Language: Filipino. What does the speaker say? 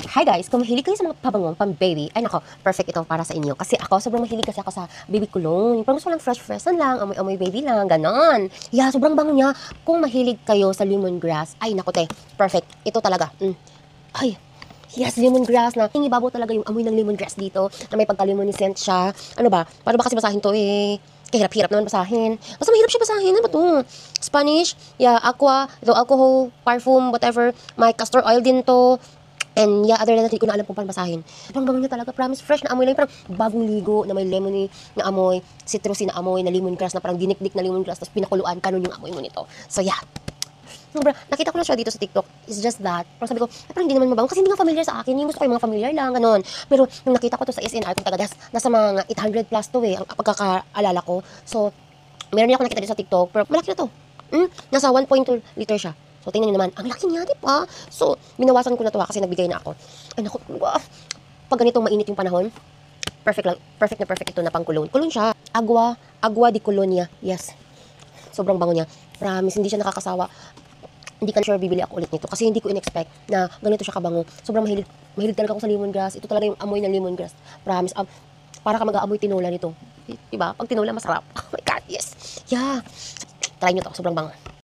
Hi guys, kung mahilig kayo sa mga pabangong pang-baby, ay nako, perfect ito para sa inyo. Kasi ako, sobrang mahilig kasi ako sa baby cologne. Parang gusto ko lang fresh lang, amoy-amoy baby lang, ganon. Yeah, sobrang bango niya. Kung mahilig kayo sa lemongrass, ay nako te, perfect. Ito talaga. Ay, yes, lemongrass na. Ibabaw talaga yung amoy ng lemongrass dito, na may pagka-lemoniscent siya. Ano ba? Paano ba kasi basahin to eh? Kahirap-hirap naman basahin. Basta mahirap siya basahin. Ano ba to? Spanish, yeah, aqua, ito, alcohol, parfum, whatever. May castor oil din to. And yeah, other than that, hindi ko na alam kung paano basahin. Parang bango niya talaga, promise, fresh na amoy lang. Parang bagong ligo na may lemony na amoy, citrusy na amoy, na lemongrass na parang dinikdik na lemongrass, tapos pinakuluan ka nun yung amoy mo nito. So yeah. Sobra, nakita ko na siya dito sa TikTok. It's just that, parang sabi ko, ay, parang hindi naman mabango. Kasi hindi nga familiar sa akin. Yung gusto ko yung mga familiar lang, ganun. Pero nung nakita ko to sa SNR, kung tagadas, nasa mga 800 plus to eh, ang pagkakaalala ko. So, meron niya ako nakita dito sa TikTok, pero malaki na to. Nasa 1.2 liter siya. So, tingnan niyo naman, ang laki niya, di ba? So, binawasan ko na to kasi nagbigay na ako. Ay, naku, pag ganitong mainit yung panahon, perfect lang, perfect na perfect ito na pang cologne. Cologne siya, agua di colonia, yes. Sobrang bango niya. Promise, hindi siya nakakasawa. Hindi ka sure bibili ako ulit nito kasi hindi ko in-expect na ganito siya kabango. Sobrang mahilig talaga ako sa lemongrass. Ito talaga yung amoy ng lemongrass. Promise, para ka mag-aamoy tinola nito. Diba? Pag tinola, masarap. Oh my God, yes. Yeah. Try nyo to, sobrang bango.